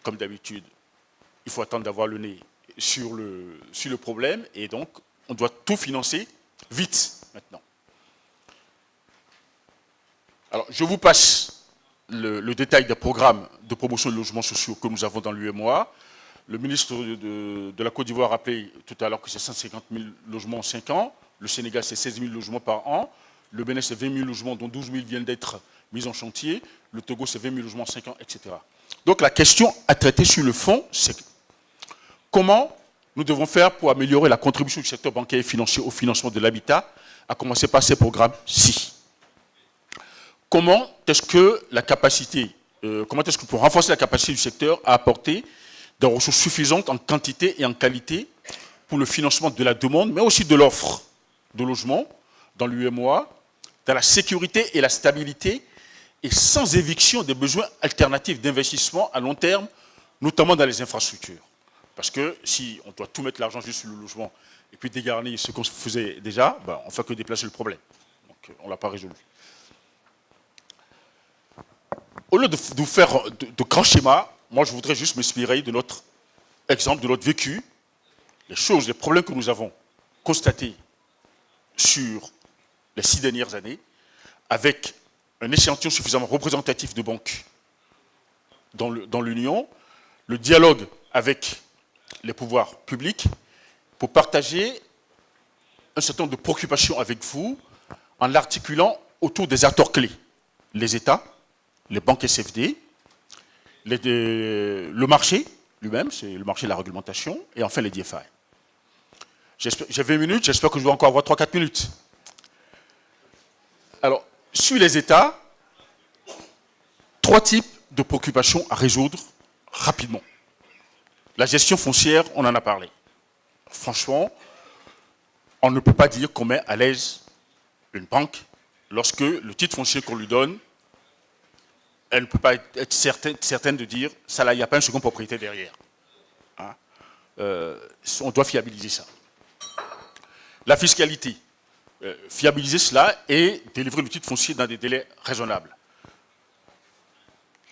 comme d'habitude, il faut attendre d'avoir le nez sur le problème, et donc on doit tout financer vite maintenant. Alors, je vous passe le détail des programmes de promotion de logements sociaux que nous avons dans l'UEMOA. Le ministre de la Côte d'Ivoire a rappelé tout à l'heure que c'est 150 000 logements en 5 ans. Le Sénégal, c'est 16 000 logements par an. Le Bénin, c'est 20 000 logements, dont 12 000 viennent d'être mis en chantier. Le Togo, c'est 20 000 logements en 5 ans, etc. Donc, la question à traiter sur le fond, c'est comment nous devons faire pour améliorer la contribution du secteur bancaire et financier au financement de l'habitat, à commencer par ces programmes-ci. Comment est-ce que pour renforcer la capacité du secteur à apporter des ressources suffisantes en quantité et en qualité pour le financement de la demande, mais aussi de l'offre de logement dans l'UEMOA, dans la sécurité et la stabilité, et sans éviction des besoins alternatifs d'investissement à long terme, notamment dans les infrastructures. Parce que si on doit tout mettre l'argent juste sur le logement et puis dégarnir ce qu'on faisait déjà, ben, on ne fait que déplacer le problème. Donc on ne l'a pas résolu. Au lieu de vous faire de grands schémas, moi je voudrais juste m'inspirer de notre exemple, de notre vécu, les problèmes que nous avons constatés sur les 6 dernières années, avec un échantillon suffisamment représentatif de banques dans l'Union, le dialogue avec les pouvoirs publics, pour partager un certain nombre de préoccupations avec vous, en l'articulant autour des acteurs clés, les États, les banques SFD, le marché lui-même, c'est le marché de la réglementation, et enfin les DFI. J'ai 20 minutes, j'espère que je vais encore avoir 3-4 minutes. Alors, sur les États, 3 types de préoccupations à résoudre rapidement. La gestion foncière, on en a parlé. Franchement, on ne peut pas dire qu'on met à l'aise une banque lorsque le titre foncier qu'on lui donne, elle ne peut pas être certaine de dire ça là, il n'y a pas un second propriétaire derrière. Hein? On doit fiabiliser ça. La fiscalité, fiabiliser cela et délivrer le titre foncier dans des délais raisonnables.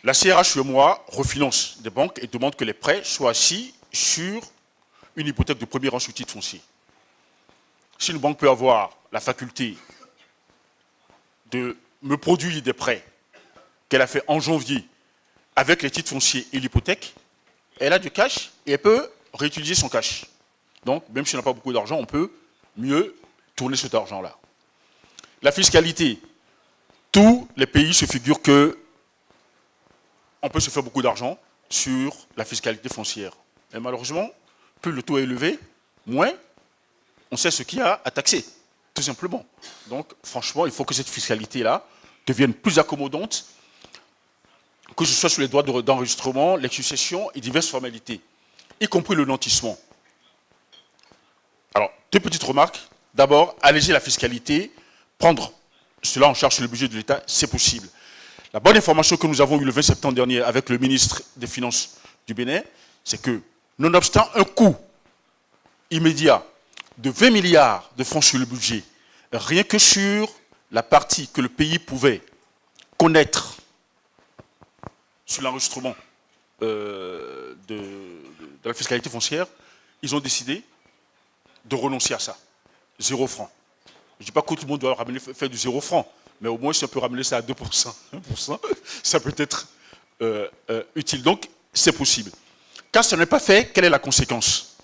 La CRH, moi, refinance des banques et demande que les prêts soient assis sur une hypothèque de premier rang sur titre foncier. Si une banque peut avoir la faculté de me produire des prêts qu'elle a fait en janvier avec les titres fonciers et l'hypothèque, elle a du cash et elle peut réutiliser son cash. Donc, même si on n'a pas beaucoup d'argent, on peut mieux tourner cet argent-là. La fiscalité, tous les pays se figurent que on peut se faire beaucoup d'argent sur la fiscalité foncière. Et malheureusement, plus le taux est élevé, moins on sait ce qu'il y a à taxer, tout simplement. Donc, franchement, il faut que cette fiscalité-là devienne plus accommodante, que ce soit sur les droits d'enregistrement, les successions et diverses formalités, y compris le nantissement. Alors, 2 petites remarques. D'abord, alléger la fiscalité, prendre cela en charge sur le budget de l'État, c'est possible. La bonne information que nous avons eue le 20 septembre dernier avec le ministre des Finances du Bénin, c'est que, nonobstant un coût immédiat de 20 milliards de francs sur le budget, rien que sur la partie que le pays pouvait connaître sur l'enregistrement de la fiscalité foncière, ils ont décidé de renoncer à ça. 0 franc. Je ne dis pas que tout le monde doit faire du 0 franc, mais au moins si on peut ramener ça à 2%, 1%, ça peut être utile. Donc, c'est possible. Quand ce n'est pas fait, quelle est la conséquence?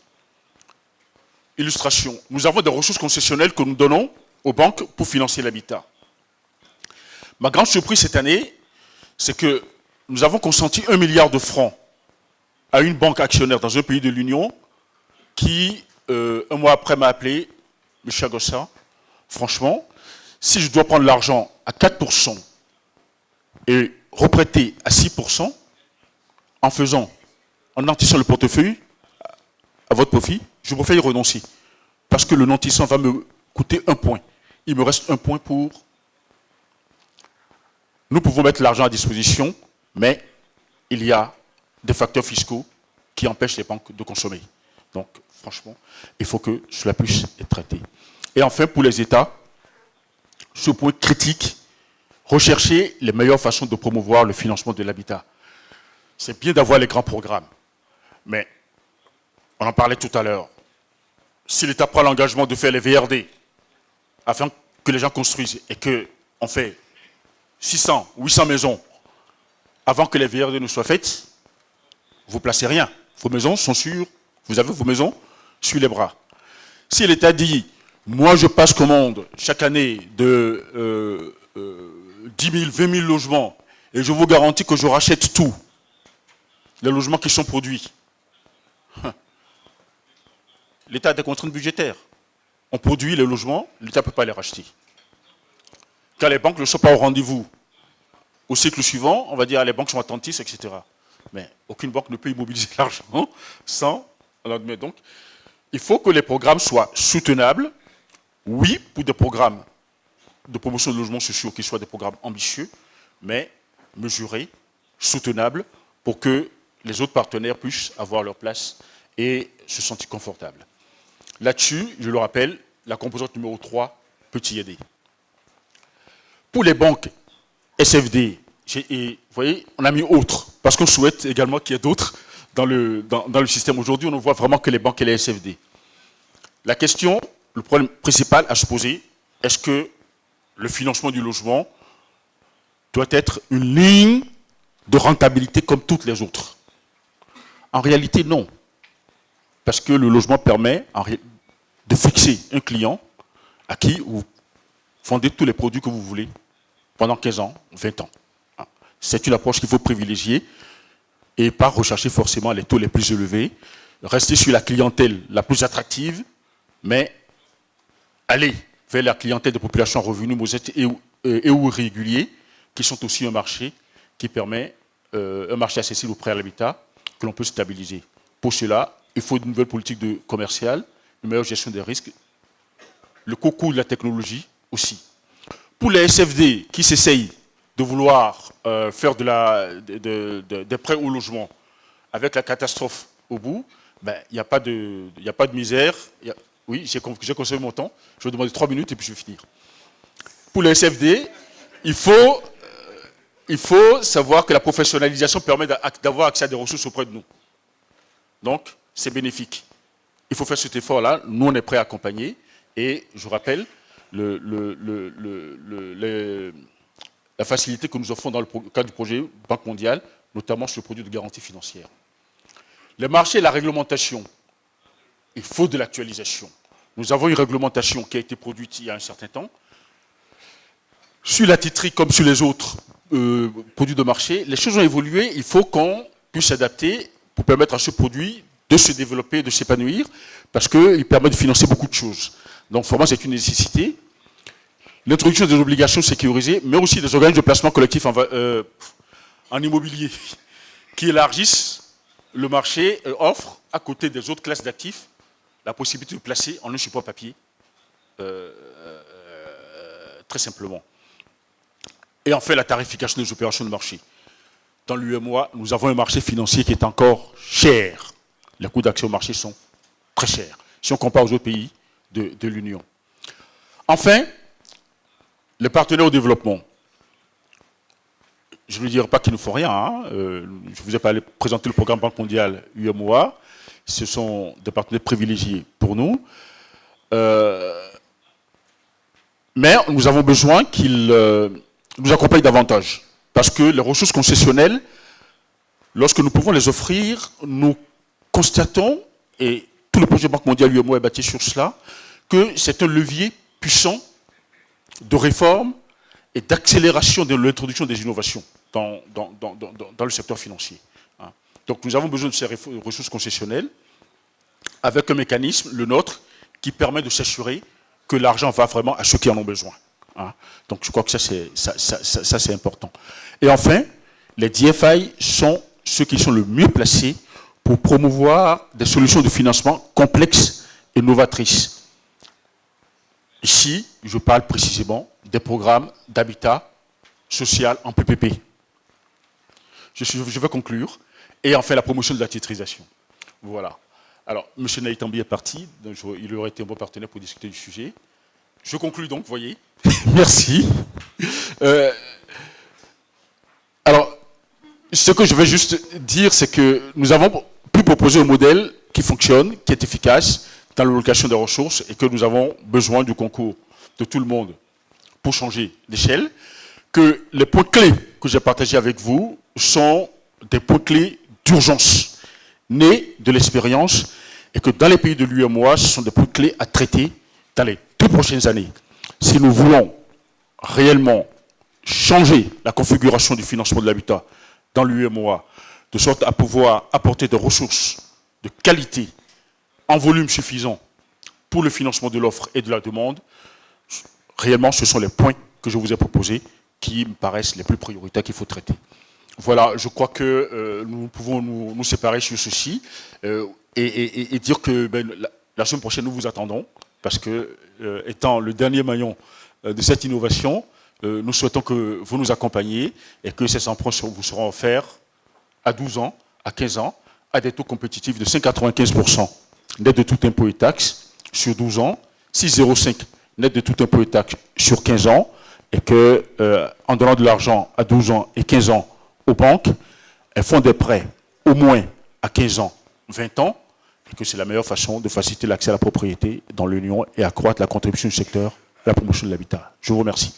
Illustration. Nous avons des ressources concessionnelles que nous donnons aux banques pour financer l'habitat. Ma grande surprise cette année, c'est que nous avons consenti 1 milliard de francs à une banque actionnaire dans un pays de l'Union qui, un mois après, m'a appelé, M. Agossa, franchement, si je dois prendre l'argent à 4% et reprêter à 6%, en nantissant le portefeuille à votre profit, je préfère y renoncer. Parce que le nantissant va me coûter 1 point. Il me reste 1 point pour... Nous pouvons mettre l'argent à disposition, mais il y a des facteurs fiscaux qui empêchent les banques de consommer. Donc, franchement, il faut que cela puisse être traité. Et enfin, pour les États, ce point critique, rechercher les meilleures façons de promouvoir le financement de l'habitat. c'est bien d'avoir les grands programmes. Mais, on en parlait tout à l'heure, si l'État prend l'engagement de faire les VRD, afin que les gens construisent, et qu'on fait 600, 800 maisons, avant que les VRD ne soient faites, vous ne placez rien. Vos maisons sont sûres, vous avez vos maisons sur les bras. Si l'État dit, moi je passe commande chaque année de 10 000, 20 000 logements, et je vous garantis que je rachète tout, les logements qui sont produits, l'État a des contraintes budgétaires. On produit les logements, l'État ne peut pas les racheter. Quand les banques ne sont pas au rendez-vous, au cycle suivant, on va dire les banques sont attentistes, etc. Mais aucune banque ne peut immobiliser l'argent sans... Donc, il faut que les programmes soient soutenables. Oui, pour des programmes de promotion de logements sociaux qui soient des programmes ambitieux, mais mesurés, soutenables, pour que les autres partenaires puissent avoir leur place et se sentir confortables. Là-dessus, je le rappelle, la composante numéro 3 peut y aider. Pour les banques SFD, vous voyez, on a mis autres, parce qu'on souhaite également qu'il y ait d'autres dans le système. Aujourd'hui, on ne voit vraiment que les banques et les SFD. La question, le problème principal à se poser, est-ce que le financement du logement doit être une ligne de rentabilité comme toutes les autres? En réalité, non. Parce que le logement permet de fixer un client à qui vous vendez tous les produits que vous voulez pendant 15 ans, 20 ans. C'est une approche qu'il faut privilégier et pas rechercher forcément les taux les plus élevés. Rester sur la clientèle la plus attractive, mais aller vers la clientèle de populations à revenus modestes et ou réguliers, qui sont aussi un marché qui permet un marché accessible au prêt à l'habitat que l'on peut stabiliser. Pour cela, il faut une nouvelle politique commerciale, une meilleure gestion des risques, le concours de la technologie aussi. Pour les SFD qui s'essayent de vouloir faire des prêts au logement avec la catastrophe au bout, ben, il n'y a pas de misère. Oui, j'ai consommé mon temps. Je vais demander 3 minutes et puis je vais finir. Pour les SFD, il faut savoir que la professionnalisation permet d'avoir accès à des ressources auprès de nous. Donc, c'est bénéfique. Il faut faire cet effort-là. Nous, on est prêts à accompagner. Et je rappelle la facilité que nous offrons dans le cadre du projet Banque mondiale, notamment sur le produit de garantie financière. Les marchés et la réglementation, il faut de l'actualisation. Nous avons une réglementation qui a été produite il y a un certain temps. Sur la titrerie comme sur les autres produits de marché, les choses ont évolué. Il faut qu'on puisse s'adapter pour permettre à ce produit de se développer, de s'épanouir, parce qu'il permet de financer beaucoup de choses. Donc, vraiment, c'est une nécessité. L'introduction des obligations sécurisées, mais aussi des organismes de placement collectif en immobilier, qui élargissent le marché, offrent, à côté des autres classes d'actifs, la possibilité de placer en un support papier, très simplement. Et enfin, la tarification des opérations de marché. Dans l'UMOA, nous avons un marché financier qui est encore cher. Les coûts d'accès au marché sont très chers, si on compare aux autres pays de l'Union. Enfin, les partenaires au développement. Je ne dirais pas qu'il ne faut rien. Hein. Je vous ai présenté le programme Banque mondiale UMOA. Ce sont des partenaires privilégiés pour nous. Mais nous avons besoin qu'ils nous accompagnent davantage. Parce que les ressources concessionnelles, lorsque nous pouvons les offrir, nous constatons, et tout le projet Banque mondiale UMOA est bâti sur cela, que c'est un levier puissant de réforme et d'accélération de l'introduction des innovations dans le secteur financier. Donc nous avons besoin de ces ressources concessionnelles avec un mécanisme, le nôtre, qui permet de s'assurer que l'argent va vraiment à ceux qui en ont besoin. Donc je crois que ça c'est important. Et enfin, les DFI sont ceux qui sont le mieux placés pour promouvoir des solutions de financement complexes et novatrices. Ici, je parle précisément des programmes d'habitat social en PPP. Je vais conclure. Et enfin, la promotion de la titrisation. Voilà. Alors, M. Naïtambi est parti. Donc il aurait été un bon partenaire pour discuter du sujet. Je conclue donc, vous voyez. Merci. Alors, Ce que je vais juste dire, c'est que nous avons pu proposer un modèle qui fonctionne, qui est efficace dans l'allocation des ressources et que nous avons besoin du concours de tout le monde pour changer d'échelle, que les points clés que j'ai partagés avec vous sont des points clés d'urgence, nés de l'expérience, et que dans les pays de l'UEMOA, ce sont des points clés à traiter dans les 2 prochaines années. Si nous voulons réellement changer la configuration du financement de l'habitat dans l'UEMOA, de sorte à pouvoir apporter des ressources de qualité en volume suffisant pour le financement de l'offre et de la demande, réellement, ce sont les points que je vous ai proposés qui me paraissent les plus prioritaires qu'il faut traiter. Voilà, je crois que nous pouvons nous séparer sur ceci et dire que la semaine prochaine, nous vous attendons, parce que, étant le dernier maillon de cette innovation, nous souhaitons que vous nous accompagniez et que ces emprunts vous seront offerts à 12 ans, à 15 ans, à des taux compétitifs de 5,95% net de tout impôt et taxes sur 12 ans, 6,05% net de tout impôt et taxes sur 15 ans, et que, en donnant de l'argent à 12 ans et 15 ans aux banques, elles font des prêts au moins à 15 ans, 20 ans, et que c'est la meilleure façon de faciliter l'accès à la propriété dans l'Union et accroître la contribution du secteur à la promotion de l'habitat. Je vous remercie.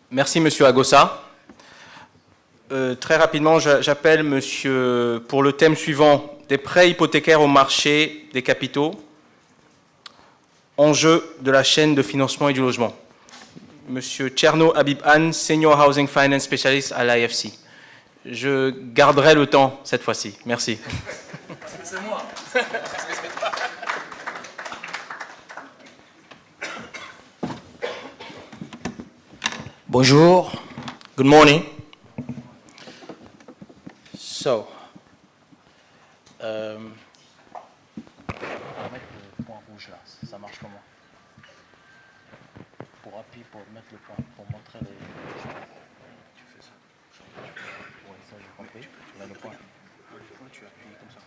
Merci, Monsieur Agossa. Très rapidement, j'appelle Monsieur pour le thème suivant, des prêts hypothécaires au marché des capitaux, enjeux de la chaîne de financement et du logement. Monsieur Tcherno Habib Han, Senior Housing Finance Specialist à l'IFC. Je garderai le temps cette fois-ci. Merci. C'est moi. Bonjour. Good morning. So, On va mettre le point rouge là, ça marche comment? Pour appuyer, pour mettre le point, pour montrer les... Tu fais ça. Oui, ça j'ai compris. Tu mets le point. Tu appuies comme ça.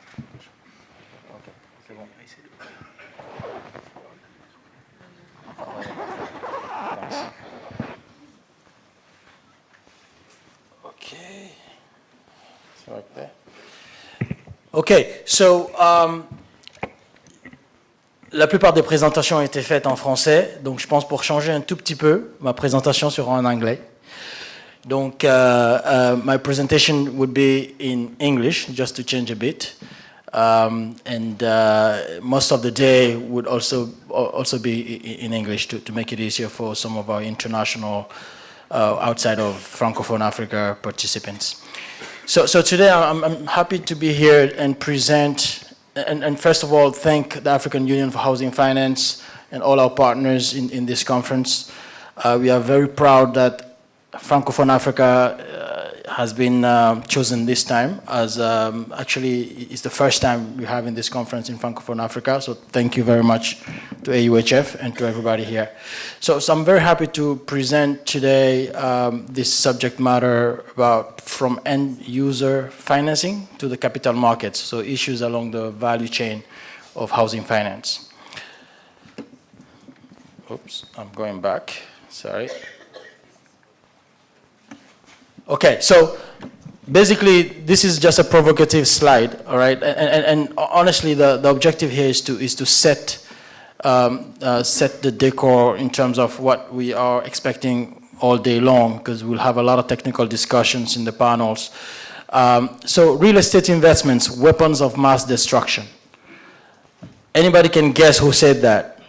Ok, c'est bon. Okay. So right there. Okay, so la plupart des présentations ont été faites en français, donc je pense pour changer un tout petit peu, ma présentation sera en anglais. Donc, my presentation would be in English, just to change a bit. Most of the day would also be in English to make it easier for some of our international, outside of Francophone Africa participants. So today I'm happy to be here and present, and first of all, thank the African Union for Housing Finance and all our partners in this conference. We are very proud that Francophone Africa has been chosen this time as actually it's the first time we're having this conference in Francophone Africa, so thank you very much to AUHF and to everybody here. So I'm very happy to present today this subject matter about from end user financing to the capital markets, so issues along the value chain of housing finance. Oops, I'm going back, sorry. Okay, so basically this is just a provocative slide, all right? And honestly, the objective here is to set the decor in terms of what we are expecting all day long, because we'll have a lot of technical discussions in the panels. So real estate investments, weapons of mass destruction. Anybody can guess who said that?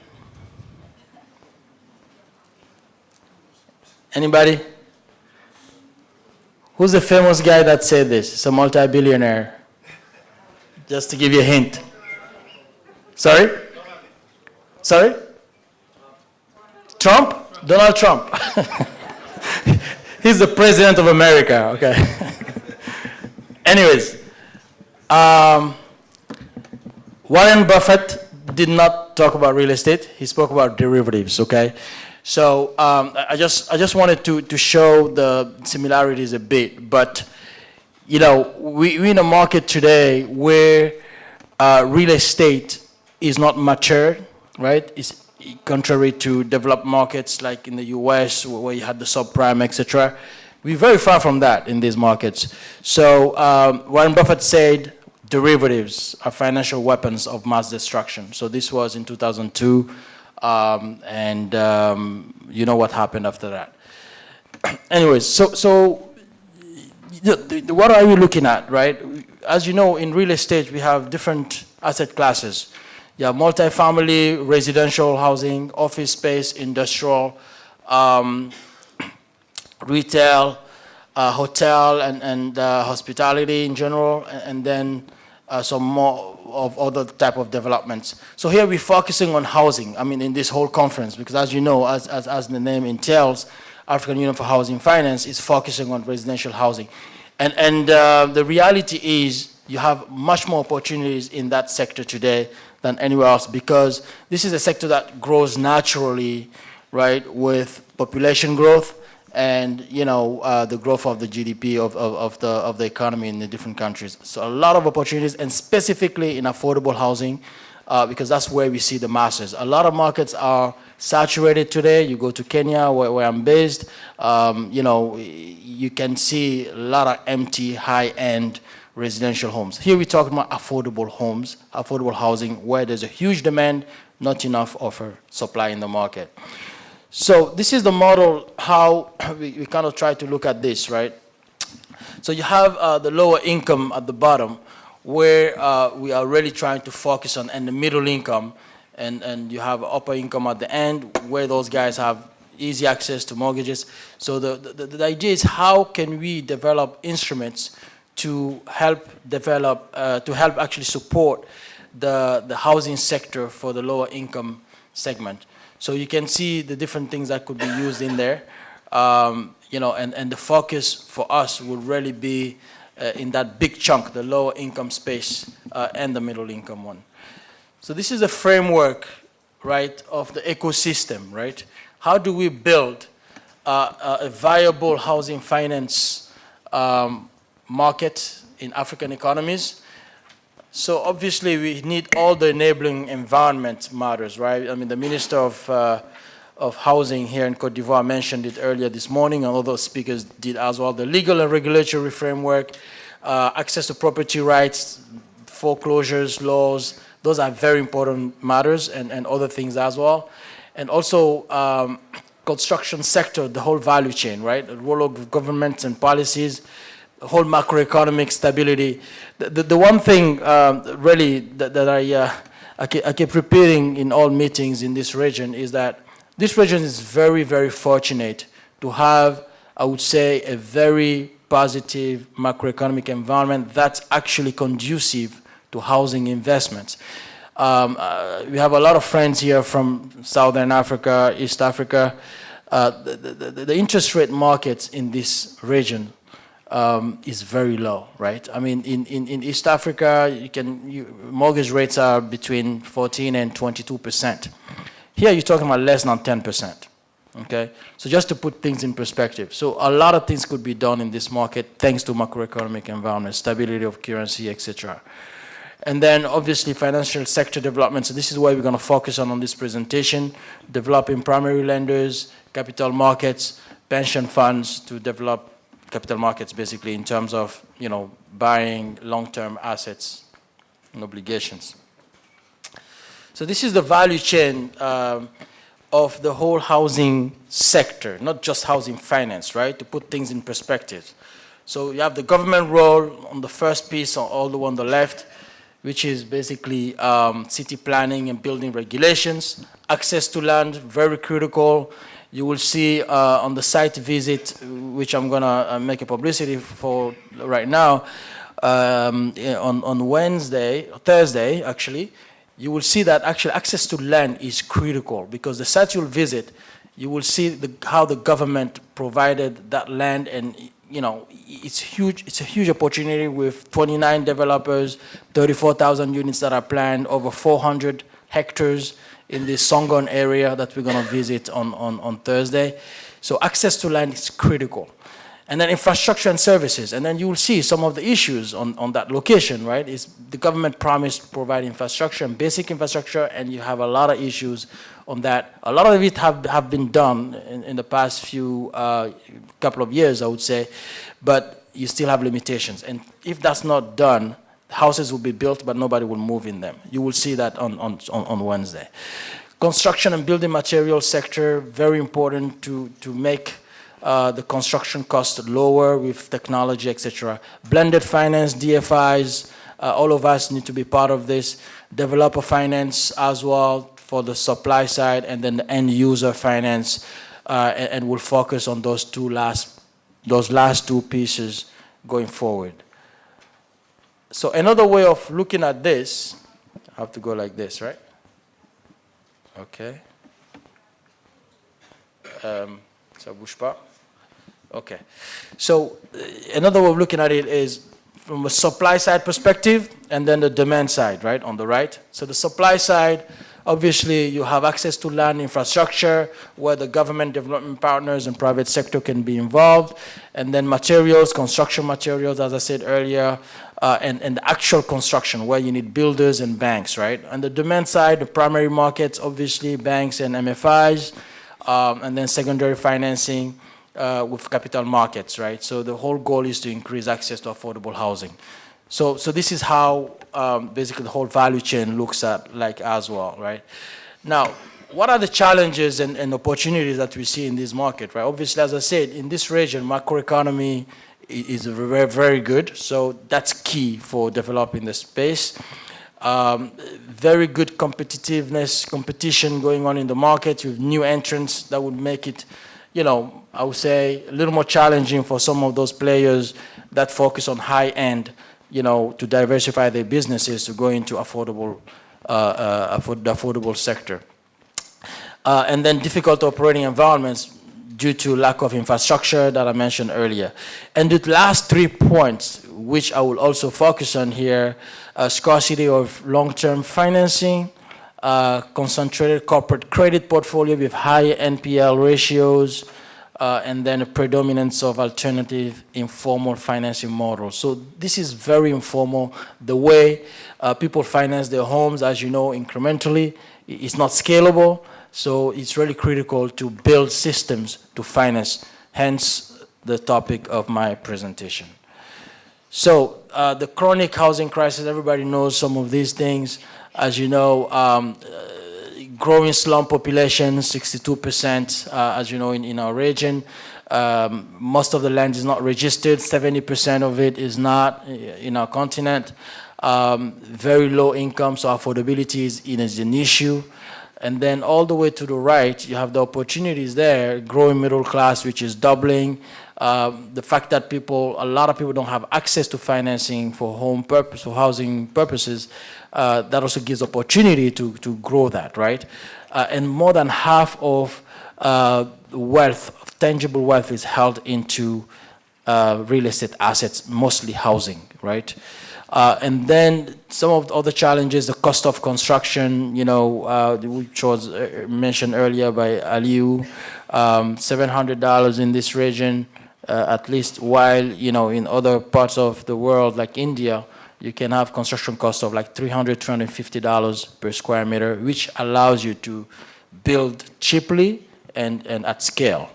Anybody? Who's the famous guy that said this? It's a multi-billionaire. Just to give you a hint. Sorry? Sorry? Trump? Donald Trump. He's the president of America, okay. Anyways, Warren Buffett did not talk about real estate. He spoke about derivatives, okay? So I just wanted to show the similarities a bit, but we're in a market today where real estate is not mature, right? It's contrary to developed markets like in the US where you had the subprime, etc. We're very far from that in these markets. So Warren Buffett said derivatives are financial weapons of mass destruction. So this was in 2002, and you know what happened after that. Anyways, so what are we looking at, right? As you know, in real estate, we have different asset classes. You have multifamily, residential housing, office space, industrial, retail, hotel, and hospitality in general, and then some more of other type of developments. So here we're focusing on housing, I mean, in this whole conference, because as you know, as the name entails, African Union for Housing Finance is focusing on residential housing. And the reality is you have much more opportunities in that sector today than anywhere else, because this is a sector that grows naturally, right, with population growth and the growth of the GDP of the economy in the different countries. So a lot of opportunities, and specifically in affordable housing, because that's where we see the masses. A lot of markets are saturated today. You go to Kenya, where I'm based, you can see a lot of empty, high-end residential homes. Here we're talking about affordable homes, affordable housing, where there's a huge demand, not enough offer, supply in the market. So this is the model, how we kind of try to look at this, right? So you have the lower income at the bottom, where we are really trying to focus on, and the middle income, and you have upper income at the end, where those guys have easy access to mortgages. So the idea is, how can we develop instruments to help develop, to help actually support the housing sector for the lower income segment. So you can see the different things that could be used in there, and the focus for us would really be in that big chunk, the lower income space and the middle income one. So this is a framework, right, of the ecosystem, right? How do we build a viable housing finance market in African economies? So obviously we need all the enabling environment matters, right? I mean, the Minister of Housing here in Cote d'Ivoire mentioned it earlier this morning, and other speakers did as well. The legal and regulatory framework, access to property rights, foreclosures, laws, those are very important matters, and other things as well. And also construction sector, the whole value chain, right? The role of governments and policies, the whole macroeconomic stability. The one thing really that I keep repeating in all meetings in this region is that this region is very, very fortunate to have, I would say, a very positive macroeconomic environment that's actually conducive to housing investments. We have a lot of friends here from Southern Africa, East Africa. The interest rate markets in this region is very low, right? I mean, in East Africa, mortgage rates are between 14 and 22%. Here, you're talking about less than 10%, okay? So just to put things in perspective. So a lot of things could be done in this market thanks to macroeconomic environment, stability of currency, etc. And then, obviously, financial sector development. So this is where we're going to focus on this presentation, developing primary lenders, capital markets, pension funds to develop capital markets, basically, in terms of, buying long-term assets and obligations. So this is the value chain of the whole housing sector, not just housing finance, right? To put things in perspective. So you have the government role on the first piece, all the one on the left, which is basically city planning and building regulations. Access to land, very critical. You will see on the site visit, which I'm going to make a publicity for right now, on Thursday, actually, you will see that actually access to land is critical, because the site you'll visit, you will see how the government provided that land, and it's huge. It's a huge opportunity with 29 developers, 34,000 units that are planned, over 400 hectares in the Songon area that we're going to visit on Thursday. So access to land is critical. And then infrastructure and services. And then you will see some of the issues on that location, right? Is the government promised to provide infrastructure and basic infrastructure, and you have a lot of issues on that. A lot of it have been done in the past few couple of years, I would say, but you still have limitations. And if that's not done, houses will be built, but nobody will move in them. You will see that on Wednesday. Construction and building materials sector, very important to make the construction cost lower with technology, etc. Blended finance, DFIs, all of us need to be part of this. Developer finance as well for the supply side, and then the end user finance, and we'll focus on those last two pieces going forward. So another way of looking at this, I have to go like this, right? Okay. Ça bouge pas. Okay. So another way of looking at it is from a supply side perspective and then the demand side, right, on the right. So the supply side, obviously you have access to land infrastructure where the government development partners and private sector can be involved. And then materials, construction materials, as I said earlier, and the actual construction where you need builders and banks, right? On the demand side, the primary markets, obviously banks and MFIs, and then secondary financing with capital markets, right? So the whole goal is to increase access to affordable housing. So this is how basically the whole value chain looks at like as well, right? Now, what are the challenges and opportunities that we see in this market, right? Obviously, as I said, in this region, macroeconomy is very, very good. So that's key for developing the space. Very good competition going on in the market with new entrants that would make it, you know, I would say a little more challenging for some of those players that focus on high end, you know, to diversify their businesses to go into affordable, the affordable sector. And then difficult operating environments due to lack of infrastructure that I mentioned earlier. And the last 3 points, which I will also focus on here, scarcity of long-term financing, concentrated corporate credit portfolio with high NPL ratios, and then a predominance of alternative informal financing models. So this is very informal. The way people finance their homes, as you know, incrementally, it's not scalable. So it's really critical to build systems to finance, hence the topic of my presentation. So the chronic housing crisis, everybody knows some of these things. As you know, growing slum population, 62%, as you know, in our region. Most of the land is not registered, 70% of it is not in our continent. Very low income, so affordability is an issue. And then all the way to the right, you have the opportunities there, growing middle class, which is doubling. The fact that a lot of people don't have access to financing for for housing purposes, that also gives opportunity to grow that, right? And more than half of wealth, tangible wealth, is held into real estate assets, mostly housing, right? And then some of the other challenges, the cost of construction, you know, which was mentioned earlier by Aliou, $700 in this region, at least, while, you know, in other parts of the world, like India, you can have construction costs of like $300, $350 per square meter, which allows you to build cheaply and at scale,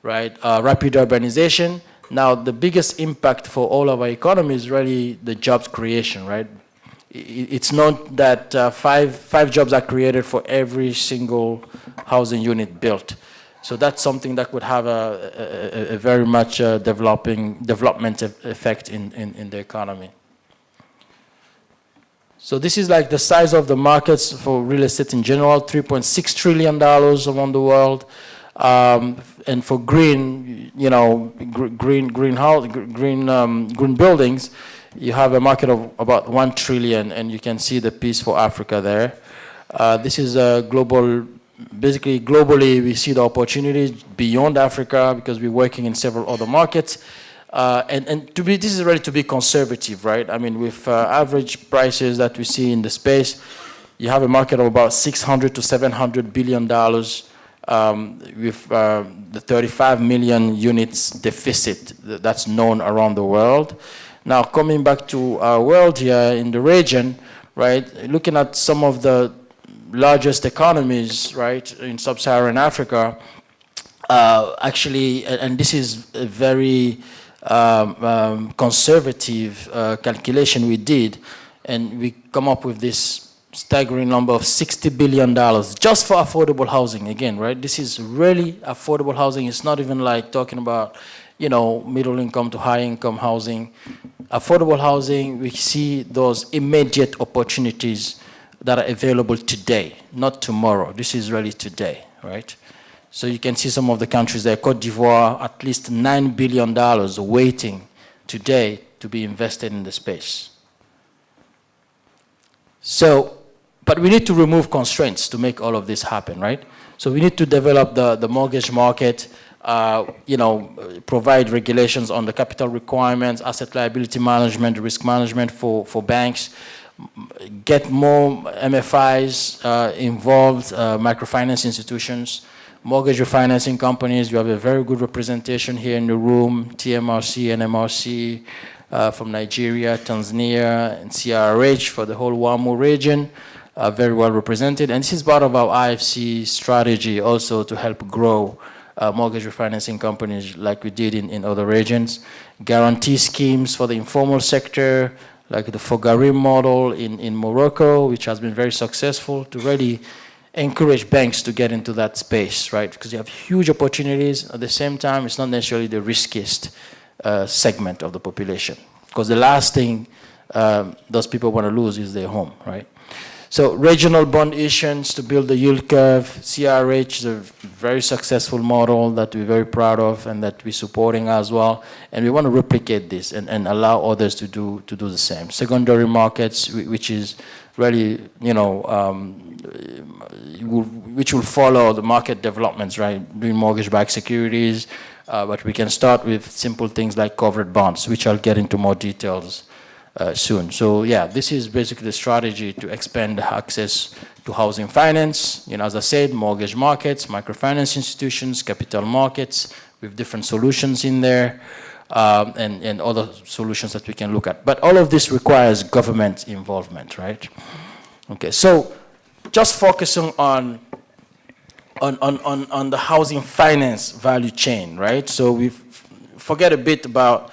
right? Rapid urbanization. Now, the biggest impact for all of our economy is really the jobs creation, right? It's known that five jobs are created for every single housing unit built. So that's something that would have a very much development effect in the economy. So this is like the size of the markets for real estate in general, $3.6 trillion around the world. And for green, you know, green buildings, you have a market of about 1 trillion, and you can see the piece for Africa there. This is a global, basically globally, we see the opportunities beyond Africa because we're working in several other markets. And this is ready to be conservative, right? I mean, with average prices that we see in the space, you have a market of about 600 to 700 billion dollars with the 35 million units deficit that's known around the world. Now, coming back to our world here in the region, right, looking at some of the largest economies, right, in sub-Saharan Africa, actually, and this is a very conservative calculation we did, and we come up with this staggering number of $60 billion just for affordable housing. Again, right? This is really affordable housing. It's not even like talking about, you know, middle income to high income housing. Affordable housing, we see those immediate opportunities that are available today, not tomorrow. This is really today, right? So you can see some of the countries there. Cote d'Ivoire, at least $9 billion waiting today to be invested in the space. So, but we need to remove constraints to make all of this happen, right? So we need to develop the mortgage market, you know, provide regulations on the capital requirements, asset liability management, risk management for banks, get more MFIs involved, microfinance institutions, mortgage refinancing companies. You have a very good representation here in the room, TMRC and MRC from Nigeria, Tanzania, and CRH for the whole WAMU region. Very well represented. And this is part of our IFC strategy also to help grow mortgage refinancing companies like we did in other regions. Guarantee schemes for the informal sector, like the Fogarim model in Morocco, which has been very successful to really encourage banks to get into that space, right? Because you have huge opportunities. At the same time, it's not necessarily the riskiest segment of the population. Because the last thing those people want to lose is their home, right? So regional bond issuance to build the yield curve. CRH is a very successful model that we're very proud of and that we're supporting as well. And we want to replicate this and allow others to do the same. Secondary markets, which is really, you know, which will follow the market developments, right? Doing mortgage-backed securities, but we can start with simple things like covered bonds, which I'll get into more details soon. So yeah, this is basically the strategy to expand access to housing finance. You know, as I said, mortgage markets, microfinance institutions, capital markets with different solutions in there, and other solutions that we can look at. But all of this requires government involvement, right? Okay, so just focusing on the housing finance value chain, right? So we forget a bit about,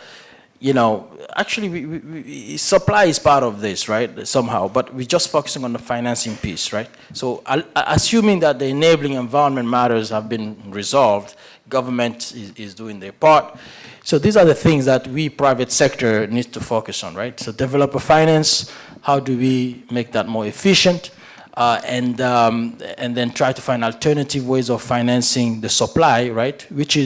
you know, actually supply is part of this, right, somehow, but we're just focusing on the financing piece, right? So assuming that the enabling environment matters have been resolved, government is doing their part. So these are the things that we, private sector, need to focus on, right? So developer finance, how do we make that more efficient? And then try to find alternative ways of financing the supply, right? Which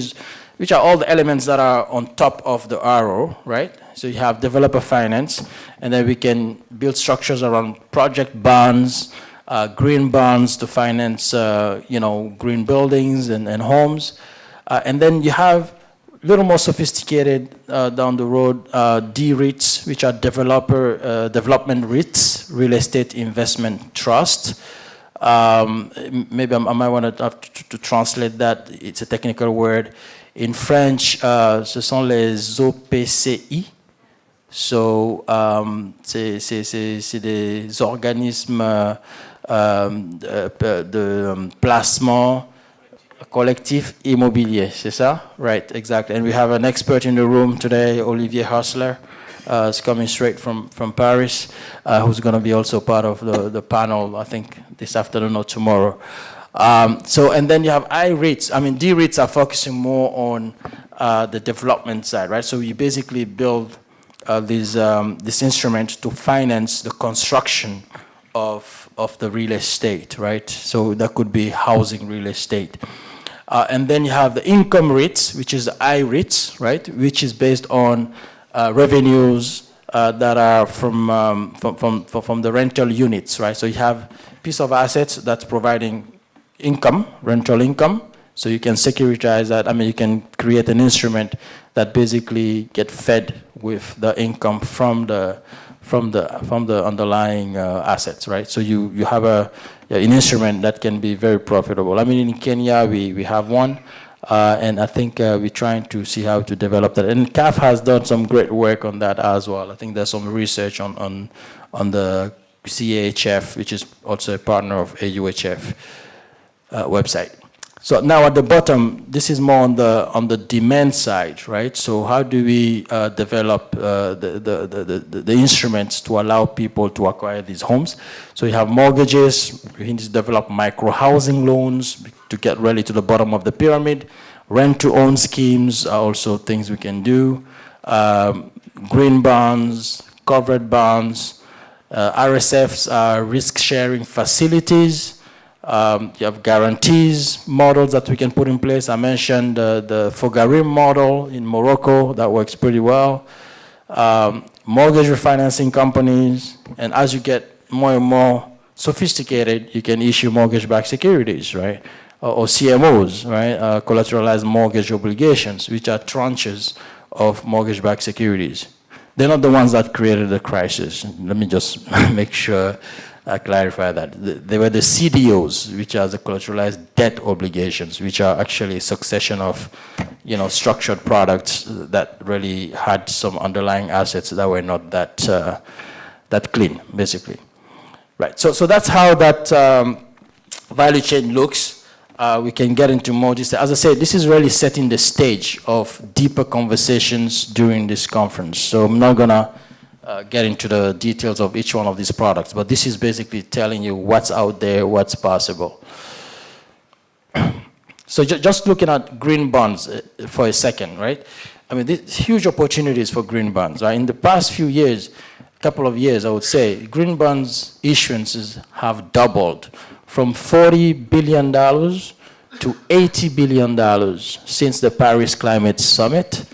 are all the elements that are on top of the arrow, right? So you have developer finance, and then we can build structures around project bonds, green bonds to finance, you know, green buildings and homes. And then you have a little more sophisticated down the road, D-REITs, which are development REITs, real estate investment trust. Maybe I might want to have to translate that. It's a technical word. In French, ce sont les OPCI. So, c'est des organismes de placement collectif immobilier, c'est ça? Right, exactly. And we have an expert in the room today, Olivier Hassler. Is coming straight from Paris, who's going to be also part of the panel, I think, this afternoon or tomorrow. So, and then you have I-REITs. I mean, D-REITs are focusing more on the development side, right? So you basically build this instrument to finance the construction of the real estate, right? So that could be housing real estate. And then you have the income REITs, which is the I-REITs, right? Which is based on revenues that are from the rental units, right? So you have a piece of assets that's providing income, rental income. So you can securitize that. I mean, you can create an instrument that basically get fed with the income from the underlying assets, right? So you have an instrument that can be very profitable. I mean, in Kenya, we have one, and I think we're trying to see how to develop that. And CAF has done some great work on that as well. I think there's some research on the CAHF, which is also a partner of AUHF website. So now at the bottom, this is more on the demand side, right? So how do we develop the instruments to allow people to acquire these homes? So you have mortgages, we need to develop micro-housing loans to get really to the bottom of the pyramid. Rent-to-own schemes are also things we can do. Green bonds, covered bonds, RSFs are risk-sharing facilities. You have guarantees, models that we can put in place. I mentioned the Fogarim model in Morocco, that works pretty well. Mortgage refinancing companies, and as you get more and more sophisticated, you can issue mortgage-backed securities, right? Or CMOs, right? Collateralized mortgage obligations, which are tranches of mortgage-backed securities. They're not the ones that created the crisis. Let me just make sure I clarify that. They were the CDOs, which are the collateralized debt obligations, which are actually a succession of, structured products that really had some underlying assets that were not that clean, basically. Right. So that's how that value chain looks. We can get into more detail. As I said, this is really setting the stage of deeper conversations during this conference. So I'm not gonna get into the details of each one of these products, but this is basically telling you what's out there, what's possible. So just looking at green bonds for a second, right? I mean, there's huge opportunities for green bonds, right? In the past few years, couple of years, I would say, green bonds issuances have doubled from $40 billion to $80 billion since the Paris Climate Summit,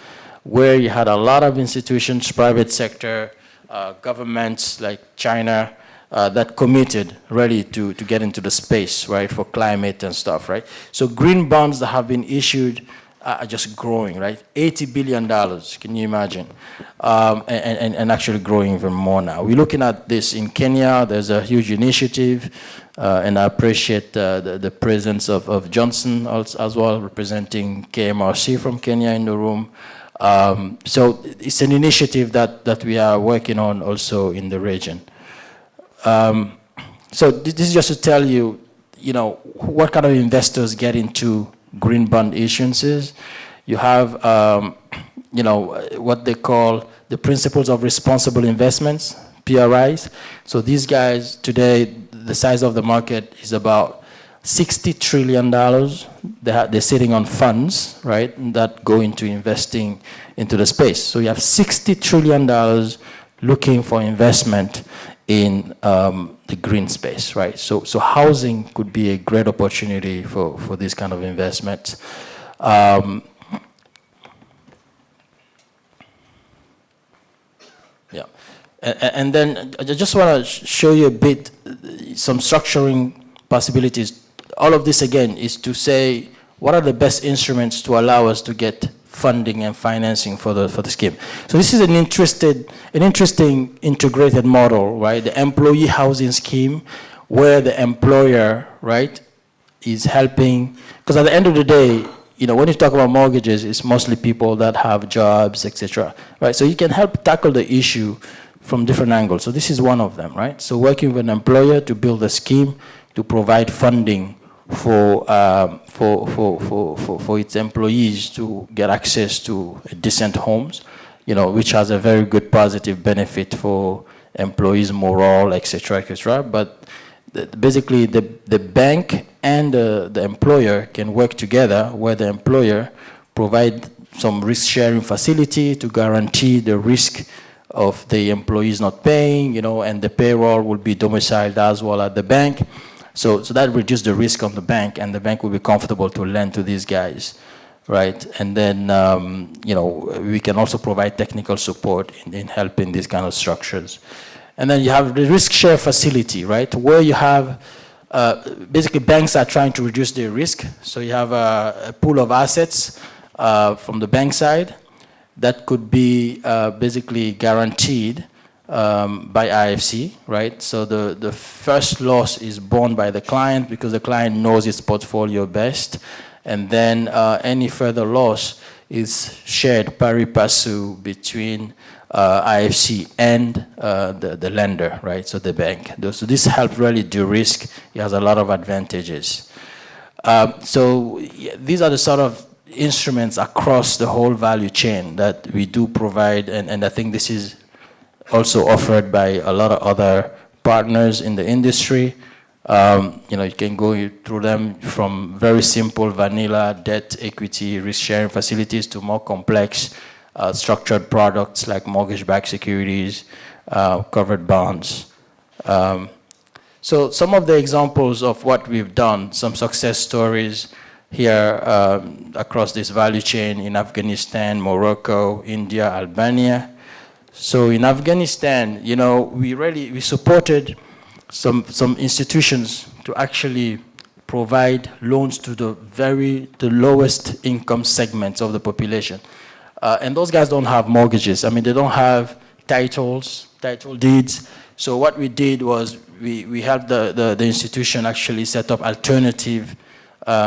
where you had a lot of institutions, private sector, governments like China, that committed really to get into the space, right, for climate and stuff, right? So green bonds that have been issued are just growing, right? $80 billion, can you imagine? And actually growing even more now. We're looking at this in Kenya. There's a huge initiative, and I appreciate the presence of Johnson as well, representing KMRC from Kenya in the room. So it's an initiative that we are working on also in the region. So this is just to tell you, what kind of investors get into green bond issuances. You have, what they call the principles of responsible investments, PRIs. So these guys today, the size of the market is about $60 trillion. They're sitting on funds, right, that go into investing into the space. So you have $60 trillion looking for investment in the green space, right? So housing could be a great opportunity for this kind of investment. Yeah, and then I just want to show you a bit, some structuring possibilities. All of this, again, is to say, what are the best instruments to allow us to get funding and financing for the scheme? So this is an interesting integrated model, right? The employee housing scheme, where the employer, right, is helping, because at the end of the day, when you talk about mortgages, it's mostly people that have jobs, etc., right? So you can help tackle the issue from different angles. So this is one of them, right? So working with an employer to build a scheme to provide funding for its employees to get access to decent homes, which has a very good positive benefit for employees' morale, etc., etc. But basically, the bank and the employer can work together, where the employer provide some risk-sharing facility to guarantee the risk of the employees not paying, and the payroll will be domiciled as well at the bank. So that reduces the risk on the bank, and the bank will be comfortable to lend to these guys, right? And then, we can also provide technical support in helping these kind of structures. And then you have the risk share facility, right? Where you have, basically banks are trying to reduce their risk. So you have a pool of assets from the bank side. that could be basically guaranteed by IFC, right? So the first loss is borne by the client because the client knows its portfolio best, and then any further loss is shared pari passu between IFC and the lender, right? So the bank. So this helps really de-risk. It has a lot of advantages. So these are the sort of instruments across the whole value chain that we do provide, and I think this is also offered by a lot of other partners in the industry. You can go through them from very simple vanilla debt, equity, risk-sharing facilities to more complex structured products like mortgage-backed securities, covered bonds. So some of the examples of what we've done, some success stories here across this value chain in Afghanistan, Morocco, India, Albania. So in Afghanistan, we supported some institutions to actually provide loans to the lowest income segments of the population. And those guys don't have mortgages. I mean, they don't have title deeds. So what we did was we helped the institution actually set up alternative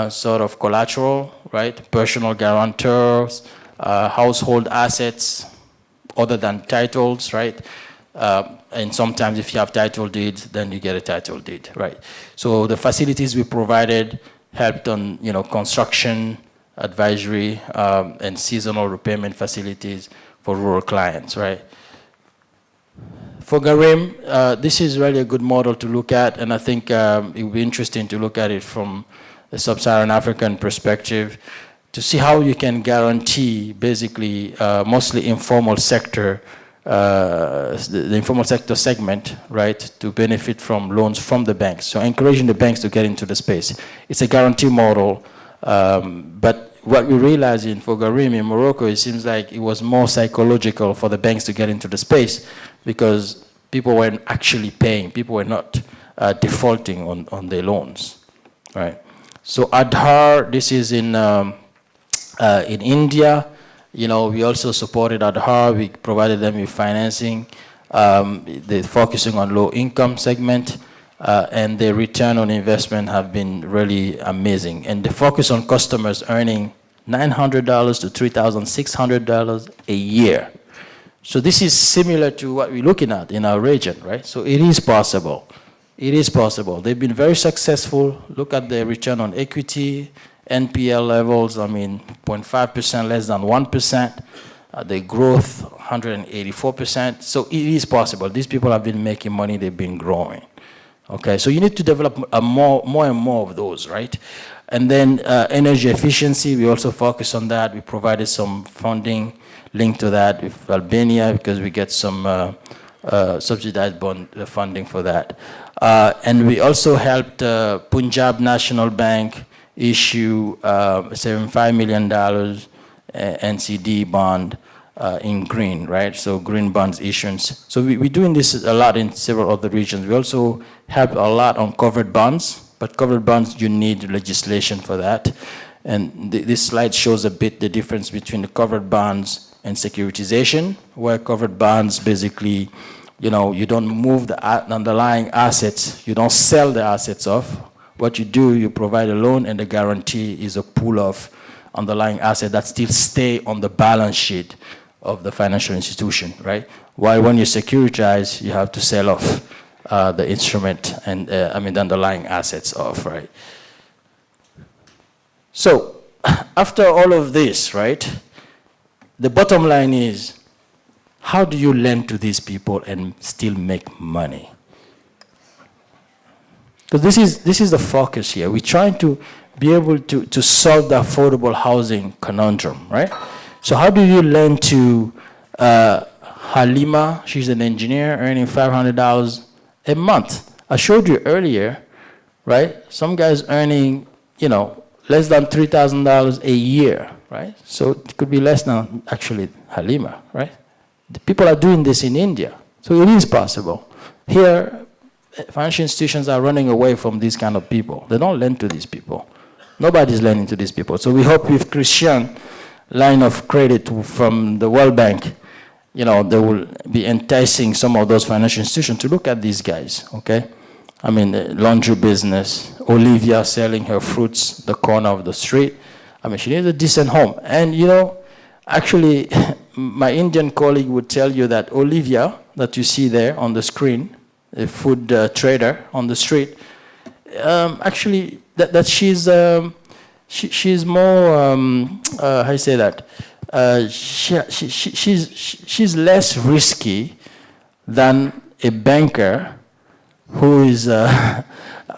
sort of collateral, right? Personal guarantors, household assets, other than titles, right? And sometimes if you have title deeds, then you get a title deed, right? So the facilities we provided helped on, construction, advisory, and seasonal repayment facilities for rural clients, right? For Garim, this is really a good model to look at, and I think it would be interesting to look at it from a sub-Saharan African perspective to see how you can guarantee basically mostly informal sector, the informal sector segment, right, to benefit from loans from the banks. So encouraging the banks to get into the space. It's a guarantee model, but what we realized in Fogarim in Morocco, it seems like it was more psychological for the banks to get into the space because people weren't actually paying. People were not defaulting on their loans, right? So Aadhaar, this is in India. We also supported Aadhaar. We provided them with financing. They're focusing on low income segment, and their return on investment have been really amazing. And the focus on customers earning $900 to $3,600 a year. So this is similar to what we're looking at in our region, right? So it is possible. It is possible. They've been very successful. Look at the return on equity, NPL levels, 0.5%, less than 1%. The growth, 184%. So it is possible. These people have been making money. They've been growing. Okay, so you need to develop more and more of those, right? And then energy efficiency, we also focus on that. We provided some funding linked to that with Albania because we get some subsidized bond funding for that. And we also helped Punjab National Bank issue $75 million NCD bond in green, right? So green bonds issuance. So we're doing this a lot in several other regions. We also help a lot on covered bonds, but covered bonds, you need legislation for that. And this slide shows a bit the difference between the covered bonds and securitization, where covered bonds basically, you don't move the underlying assets, you don't sell the assets off. What you do, you provide a loan and the guarantee is a pool of underlying assets that still stay on the balance sheet of the financial institution, right? While when you securitize, you have to sell off the instrument and, the underlying assets off, right? So, after all of this, right, the bottom line is, how do you lend to these people and still make money? Because this is the focus here. We're trying to be able to solve the affordable housing conundrum, right? So how do you lend to Halima? She's an engineer earning $500 a month. I showed you earlier, right? Some guys earning, less than $3,000 a year, right? So it could be less than actually Halima, right? The people are doing this in India, so it is possible. Here, financial institutions are running away from these kind of people. They don't lend to these people. Nobody's lending to these people. So we hope with Christian line of credit from the World Bank, you know, they will be enticing some of those financial institutions to look at these guys, okay? I mean, the laundry business, Olivia selling her fruits the corner of the street. I mean, she needs a decent home. And, you know, actually, my Indian colleague would tell you that Olivia, that you see there on the screen, a food trader on the street, actually, that she's more, how do you say that? She's less risky than a banker who is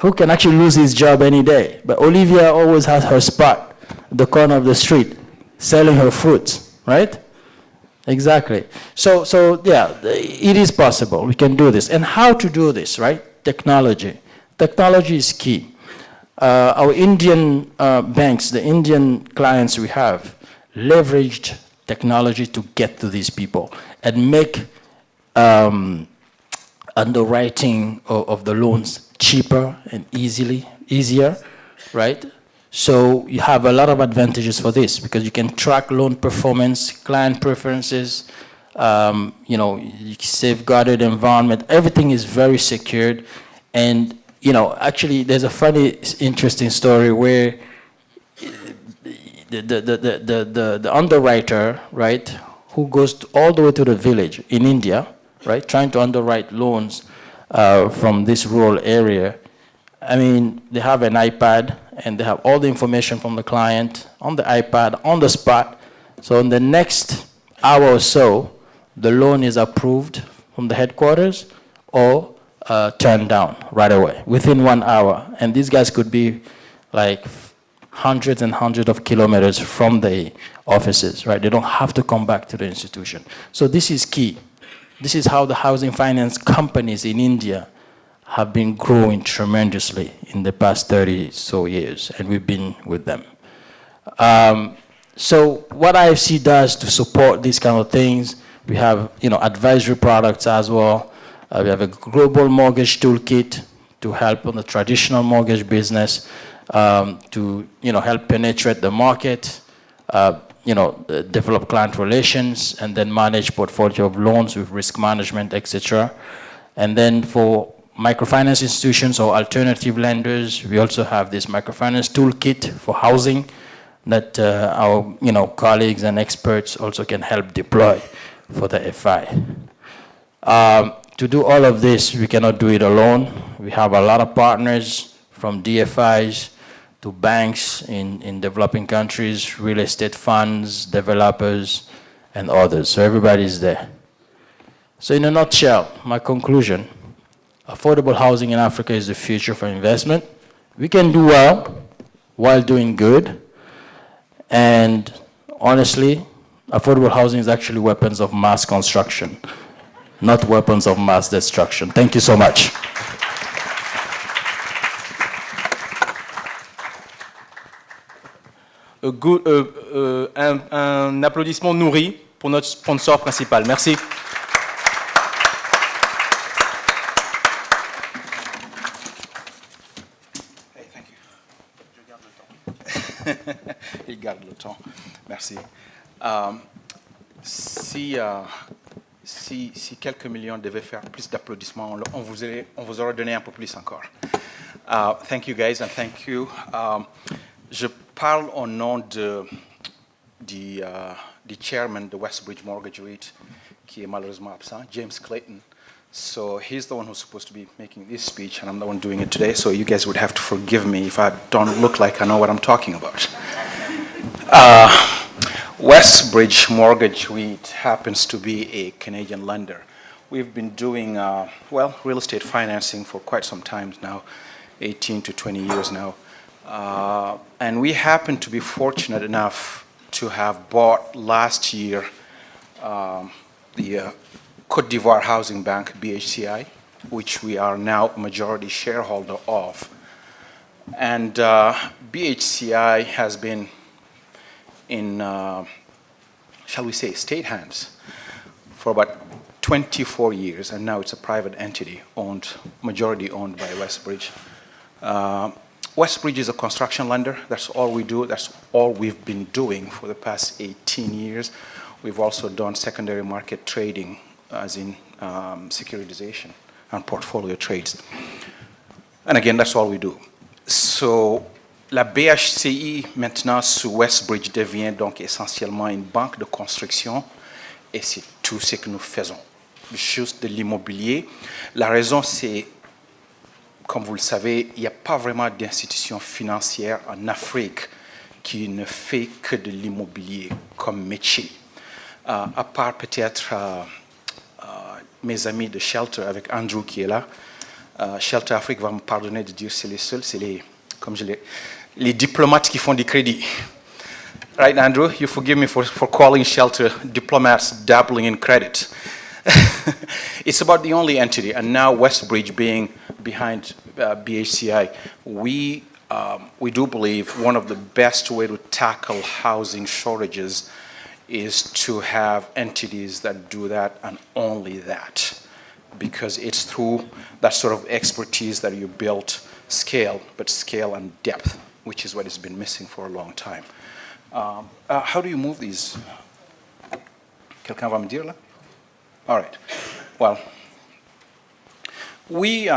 who can actually lose his job any day. But Olivia always has her spot at the corner of the street, selling her fruits, right? Exactly. So yeah, it is possible. We can do this. And how to do this, right? Technology. Technology is key. Our Indian banks, the Indian clients we have, leveraged technology to get to these people and make underwriting of the loans cheaper and easier, right? So you have a lot of advantages for this because you can track loan performance, client preferences, you know, safeguarded environment. Everything is very secured. And, you know, actually there's a funny, interesting story where the underwriter, right, who goes all the way to the village in India, right, trying to underwrite loans from this rural area. I mean, they have an iPad and they have all the information from the client on the iPad, on the spot. So in the next hour or so, the loan is approved from the headquarters or turned down right away, within 1 hour. And these guys could be like hundreds and hundreds of kilometers from the offices, right? They don't have to come back to the institution. So this is key. This is how the housing finance companies in India have been growing tremendously in the past 30 so years, and we've been with them. So what IFC does to support these kind of things, we have, you know, advisory products as well. We have a global mortgage toolkit to help on the traditional mortgage business, to, you know, help penetrate the market, you know, develop client relations, and then manage portfolio of loans with risk management, etc. And then for microfinance institutions or alternative lenders, we also have this microfinance toolkit for housing that our, you know, colleagues and experts also can help deploy for the FI. To do all of this, we cannot do it alone. We have a lot of partners from DFIs to banks in developing countries, real estate funds, developers, and others. So everybody's there. So in a nutshell, my conclusion, affordable housing in Africa is the future for investment. We can do well while doing good. And honestly, affordable housing is actually weapons of mass construction, not weapons of mass destruction. Thank you so much. Un applaudissement nourri pour notre sponsor principal. Merci. Hey, thank you. Je garde le temps. Il garde le temps. Merci. Si quelques millions devaient faire plus d'applaudissements, on vous aurait donné un peu plus encore. Thank you guys and thank you. Je parle au nom du chairman de Westbridge Mortgage REIT, qui est malheureusement absent, James Clayton. So he's the one who's supposed to be making this speech, and I'm the one doing it today, so you guys would have to forgive me if I don't look like I know what I'm talking about. Westbridge Mortgage REIT happens to be a Canadian lender. We've been doing, well, real estate financing for quite some time now, 18 to 20 years now. And we happen to be fortunate enough to have bought last year the Côte d'Ivoire Housing Bank, BHCI, which we are now majority shareholder of. And BHCI has been in, shall we say, state hands for about 24 years, and now it's a private entity owned, majority owned by Westbridge. Westbridge is a construction lender. That's all we do. That's all we've been doing for the past 18 years. We've also done secondary market trading, as in securitization and portfolio trades. And again, that's all we do. So, la BHCI, maintenant, sous Westbridge, devient donc essentiellement une banque de construction, et c'est tout ce que nous faisons. Juste de l'immobilier. La raison, c'est, comme vous le savez, il n'y a pas vraiment d'institution financière en Afrique qui ne fait que de l'immobilier comme métier. À part peut-être mes amis de Shelter, avec Andrew qui est là. Shelter Afrique va me pardonner de dire c'est les seuls, c'est les diplomates qui font du crédit. Right, Andrew? You forgive me for calling Shelter diplomats dabbling in credit. It's about the only entity, and now Westbridge being behind BHCI, we do believe one of the best way to tackle housing shortages is to have entities that do that and only that, because it's through that sort of expertise that you build scale, but scale and depth, which is what has been missing for a long time. How do you move these? Quelqu'un va me dire là? All right. Well, we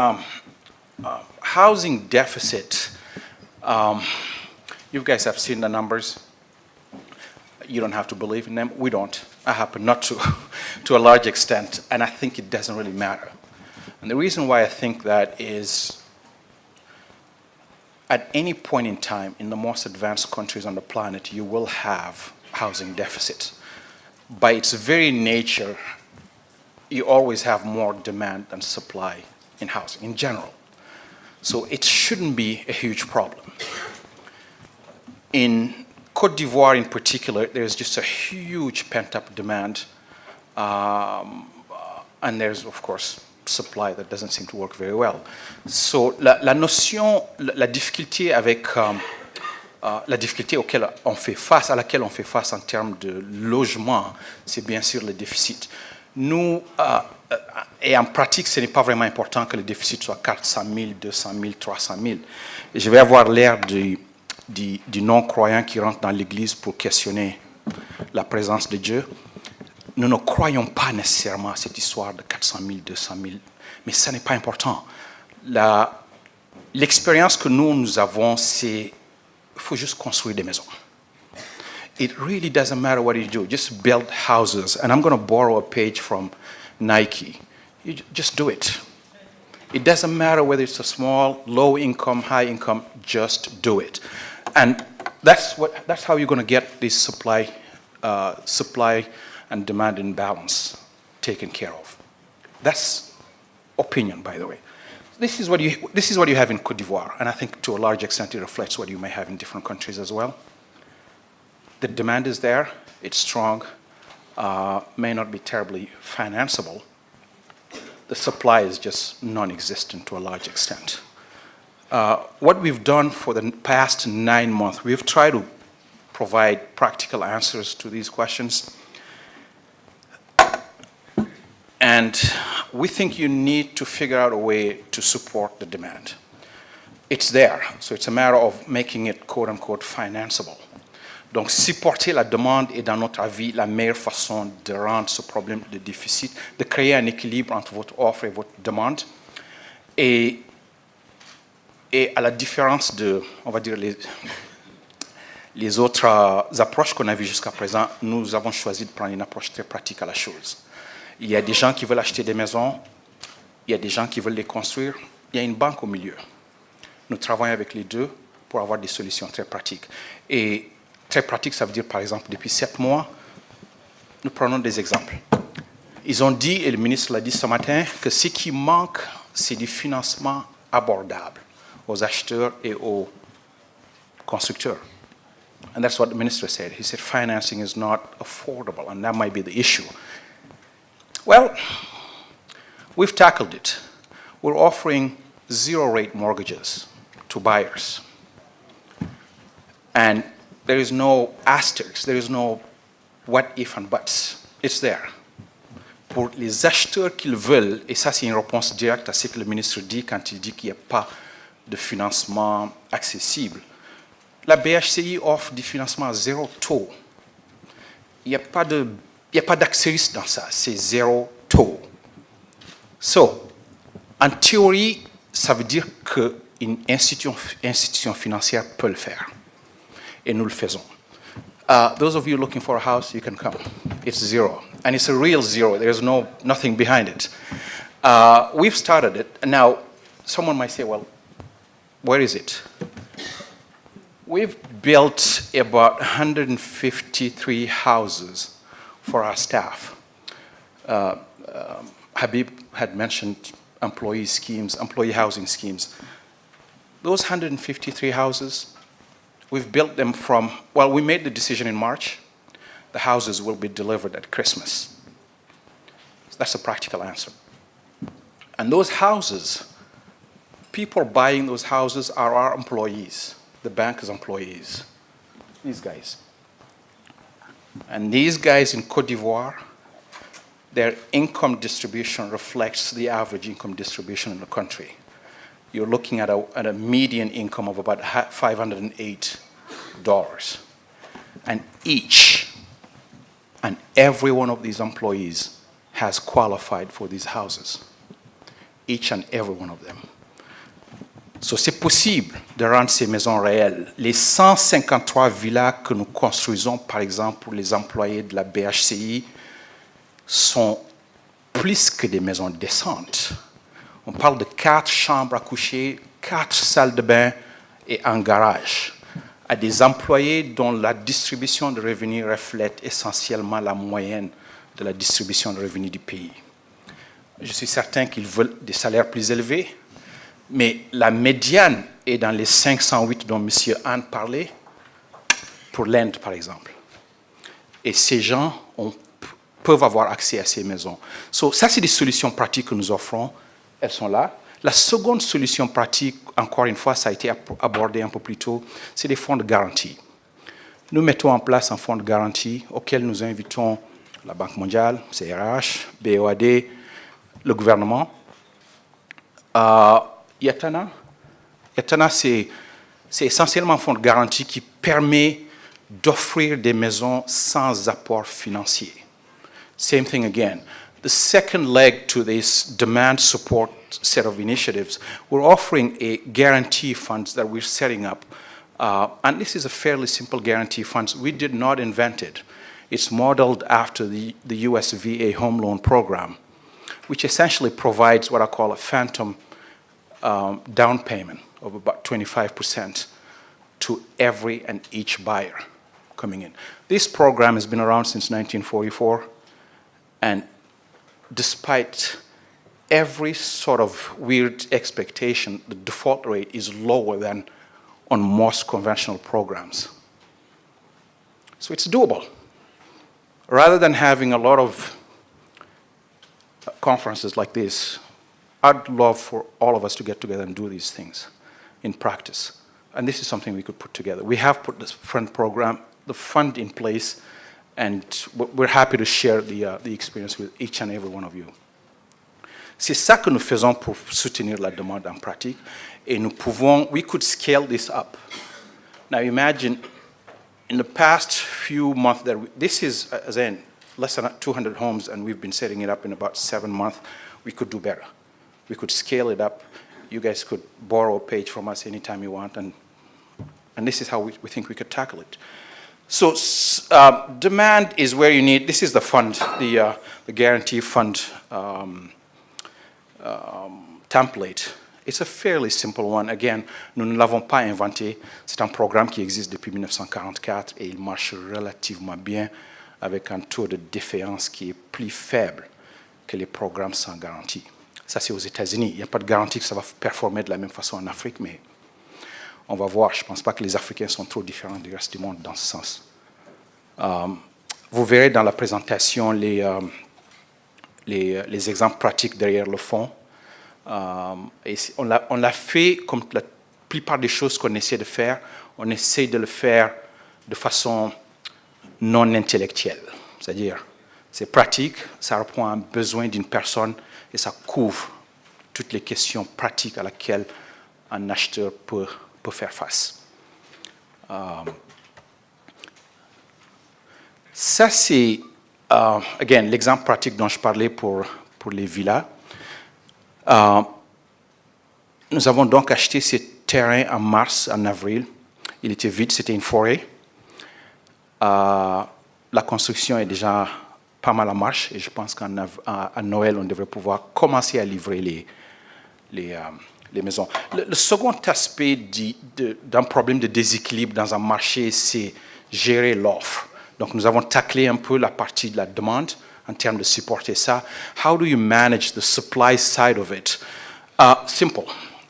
housing deficit. You guys have seen the numbers. You don't have to believe in them. We don't. I happen not to a large extent, and I think it doesn't really matter. And the reason why I think that is, at any point in time, in the most advanced countries on the planet, you will have housing deficits. By its very nature, you always have more demand than supply in housing in general. So it shouldn't be a huge problem. In Côte d'Ivoire in particular, there's just a huge pent-up demand, and there's, of course, supply that doesn't seem to work very well. So la notion, la difficulté avec la difficulté auquel on fait face, à laquelle on fait face en termes de logement, c'est bien sûr le déficit. Nous, et en pratique, ce n'est pas vraiment important que le déficit soit 400 000, 200 000, 300 000. Et je vais avoir l'air du non-croyant qui rentre dans l'Église pour questionner la présence de Dieu. Nous ne croyons pas nécessairement à cette histoire de 400 000, 200 000, mais ça n'est pas important. L'expérience que nous avons, c'est qu'il faut juste construire des maisons. It really doesn't matter what you do. Just build houses. And I'm going to borrow a page from Nike. You just do it. It doesn't matter whether it's a small, low income, high income, just do it. And that's how you're going to get this supply and demand imbalance taken care of. That's opinion, by the way. This is what you have in Côte d'Ivoire, and I think to a large extent it reflects what you may have in different countries as well. The demand is there, it's strong, may not be terribly financeable. The supply is just non-existent to a large extent. What we've done for the past 9 months, we've tried to provide practical answers to these questions. And we think you need to figure out a way to support the demand. It's there, so it's a matter of making it quote-unquote financeable. Donc, supporter la demande est, dans notre avis, la meilleure façon de rendre ce problème de déficit, de créer un équilibre entre votre offre et votre demande. Et à la différence de, on va dire, les autres approches qu'on a vues jusqu'à présent, nous avons choisi de prendre une approche très pratique à la chose. Il y a des gens qui veulent acheter des maisons, il y a des gens qui veulent les construire, il y a une banque au milieu. Nous travaillons avec les deux pour avoir des solutions très pratiques. Et très pratique, ça veut dire, par exemple, depuis 7 mois, nous prenons des exemples. Ils ont dit, et le ministre l'a dit ce matin, que ce qui manque, c'est du financement abordable aux acheteurs et aux constructeurs. And that's what the minister said. He said financing is not affordable, and that might be the issue. Well, we've tackled it. We're offering zero-rate mortgages to buyers. And there is no asterisk, there is no what if and buts. It's there. Pour les acheteurs qui le veulent, et ça c'est une réponse directe à ce que le ministre dit quand il dit qu'il n'y a pas de financement accessible. La BHCI offre du financement à 0 taux. Il n'y a pas d'accès dans ça, c'est 0 taux. So, en théorie, ça veut dire qu'une institution financière peut le faire. Et nous le faisons. Those of you looking for a house, you can come. It's 0. And it's a real 0. There's nothing behind it. We've started it. Now, someone might say, well, where is it? We've built about 153 houses for our staff. Habib had mentioned employee housing schemes. Those 153 houses, we've built them from, well, we made the decision in March. The houses will be delivered at Christmas. That's a practical answer. And those houses, people buying those houses are our employees, the bank's employees, these guys. And these guys in Côte d'Ivoire, their income distribution reflects the average income distribution in the country. You're looking at a median income of about $508. And each and every one of these employees has qualified for these houses. Each and every one of them. So c'est possible de rendre ces maisons réelles. Les 153 villas que nous construisons, par exemple, pour les employés de la BHCI, sont plus que des maisons décentes. On parle de 4 chambres à coucher, 4 salles de bain et un garage, à des employés dont la distribution de revenus reflète essentiellement la moyenne de la distribution de revenus du pays. Je suis certain qu'ils veulent des salaires plus élevés, mais la médiane est dans les 508 dont M. Anne parlait, pour l'Inde par exemple. Et ces gens peuvent avoir accès à ces maisons. So, ça, c'est des solutions pratiques que nous offrons. Elles sont là. La seconde solution pratique, encore une fois, ça a été abordé un peu plus tôt, c'est des fonds de garantie. Nous mettons en place un fonds de garantie auquel nous invitons la Banque mondiale, CRH, BOAD, le gouvernement. Yatana, c'est essentiellement un fonds de garantie qui permet d'offrir des maisons sans apport financier. Same thing again. The second leg to this demand support set of initiatives, we're offering a guarantee fund that we're setting up. And this is a fairly simple guarantee fund. We did not invent it. It's modeled after the US VA home loan program, which essentially provides what I call a phantom down payment of about 25% to every and each buyer coming in. This program has been around since 1944, and despite every sort of weird expectation, the default rate is lower than on most conventional programs. So it's doable. Rather than having a lot of conferences like this, I'd love for all of us to get together and do these things in practice. And this is something we could put together. We have put this fund in place, and we're happy to share the experience with each and every one of you. C'est ça que nous faisons pour soutenir la demande en pratique, et we could scale this up. Now imagine, in the past few months, this is, again, less than 200 homes, and we've been setting it up in about 7 months. We could do better. We could scale it up. You guys could borrow a page from us anytime you want, and this is how we think we could tackle it. So demand is where you need, this is the fund, the guarantee fund template. It's a fairly simple one. Again, nous ne l'avons pas inventé. C'est un programme qui existe depuis 1944 et il marche relativement bien avec un taux de défaillance qui est plus faible que les programmes sans garantie. Ça, c'est aux États-Unis. Il n'y a pas de garantie que ça va performer de la même façon en Afrique, mais on va voir. Je ne pense pas que les Africains sont trop différents du reste du monde dans ce sens. Vous verrez dans la présentation les exemples pratiques derrière le fond. Et on l'a fait comme la plupart des choses qu'on essaie de faire. On essaie de le faire de façon non intellectuelle. C'est-à-dire, c'est pratique, ça répond à un besoin d'une personne et ça couvre toutes les questions pratiques à laquelle un acheteur peut faire face. Ça, c'est, again, l'exemple pratique dont je parlais pour les villas. Nous avons donc acheté ce terrain en mars, en avril. Il était vide, c'était une forêt. La construction est déjà pas mal en marche et je pense qu'à Noël, on devrait pouvoir commencer à livrer les maisons. Le second aspect d'un problème de déséquilibre dans un marché, c'est gérer l'offre. Donc, nous avons taclé un peu la partie de la demande en termes de supporter ça. How do you manage the supply side of it? Simple.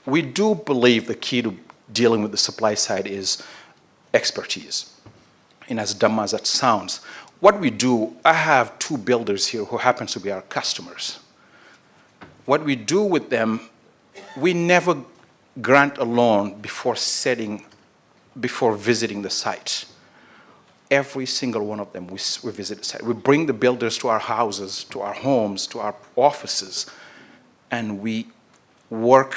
We do believe the key to dealing with the supply side is expertise. And as dumb as that sounds, what we do, I have 2 builders here who happen to be our customers. What we do with them, we never grant a loan before visiting the site. Every single one of them, we visit the site. We bring the builders to our houses, to our homes, to our offices, and we work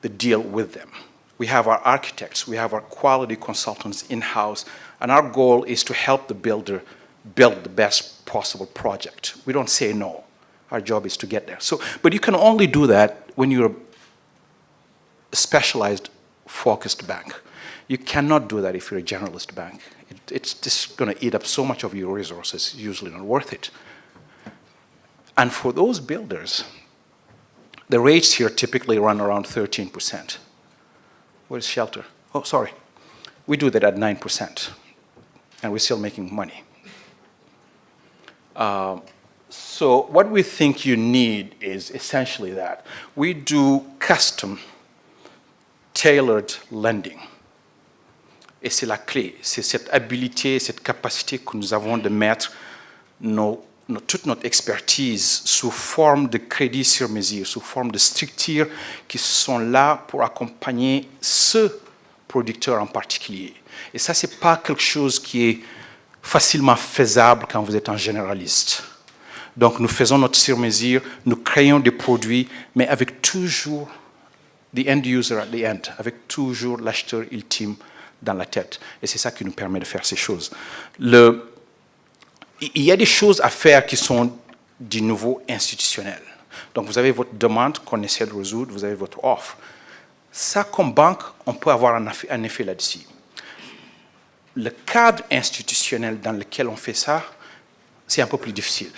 the deal with them. We have our architects, we have our quality consultants in-house, and our goal is to help the builder build the best possible project. We don't say no. Our job is to get there. But you can only do that when you're a specialized, focused bank. You cannot do that if you're a generalist bank. It's just going to eat up so much of your resources, it's usually not worth it. And for those builders, the rates here typically run around 13%. Where's shelter? Oh, sorry. We do that at 9%, and we're still making money. So what we think you need is essentially that. We do custom, tailored lending. Et c'est la clé, c'est cette habilité, cette capacité que nous avons de mettre toute notre expertise sous forme de crédit sur mesure, sous forme de structures qui sont là pour accompagner ce producteur en particulier. Et ça, ce n'est pas quelque chose qui est facilement faisable quand vous êtes un généraliste. Donc, nous faisons notre sur-mesure, nous créons des produits, mais avec toujours the end user at the end, avec toujours l'acheteur ultime dans la tête. Et c'est ça qui nous permet de faire ces choses. Il y a des choses à faire qui sont du niveau institutionnel. Donc, vous avez votre demande qu'on essaie de résoudre, vous avez votre offre. Ça, comme banque, on peut avoir un effet là-dessus. Le cadre institutionnel dans lequel on fait ça, c'est un peu plus difficile.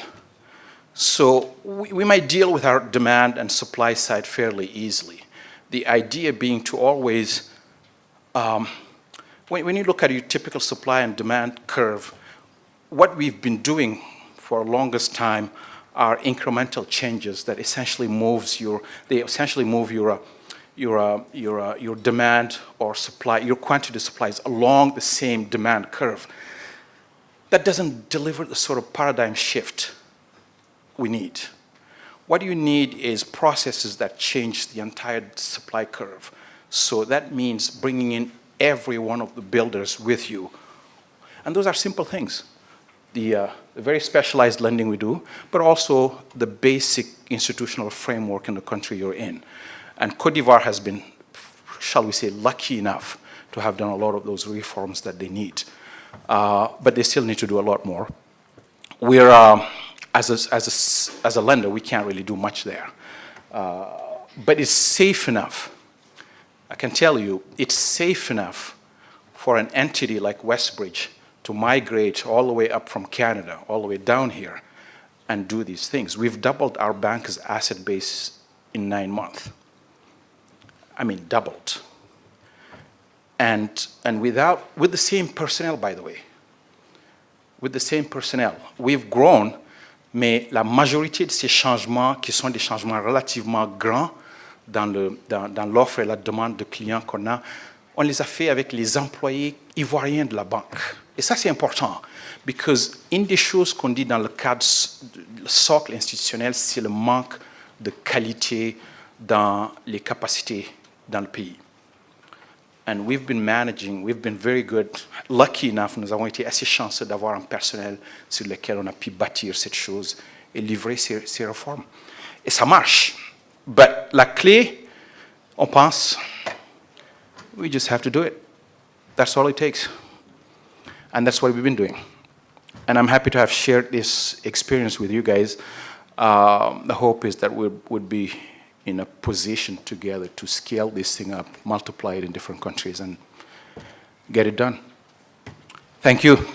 So, we might deal with our demand and supply side fairly easily. The idea being to always when you look at your typical supply and demand curve, what we've been doing for the longest time are incremental changes that essentially move your demand or supply, your quantity of supplies along the same demand curve. That doesn't deliver the sort of paradigm shift we need. What you need is processes that change the entire supply curve. So that means bringing in every one of the builders with you. And those are simple things. The very specialized lending we do, but also the basic institutional framework in the country you're in. And Côte d'Ivoire has been, shall we say, lucky enough to have done a lot of those reforms that they need. But they still need to do a lot more. We're, as a lender, we can't really do much there. But it's safe enough. I can tell you, it's safe enough for an entity like Westbridge to migrate all the way up from Canada, all the way down here, and do these things. We've doubled our bank's asset base in 9 months. I mean, doubled. And with the same personnel, by the way. With the same personnel. We've grown, mais la majorité de ces changements, qui sont des changements relativement grands, dans l'offre et la demande de clients qu'on a, on les a fait avec les employés ivoiriens de la banque. Et ça, c'est important, parce qu'une des choses qu'on dit dans le cadre du socle institutionnel, c'est le manque de qualité dans les capacités dans le pays. And we've been very good, lucky enough, nous avons été assez chanceux d'avoir un personnel sur lequel on a pu bâtir cette chose et livrer ces réformes. Et ça marche. Mais la clé, on pense, we just have to do it. That's all it takes. And that's what we've been doing. And I'm happy to have shared this experience with you guys. The hope is that we would be in a position together to scale this thing up, multiply it in different countries, and get it done. Thank you.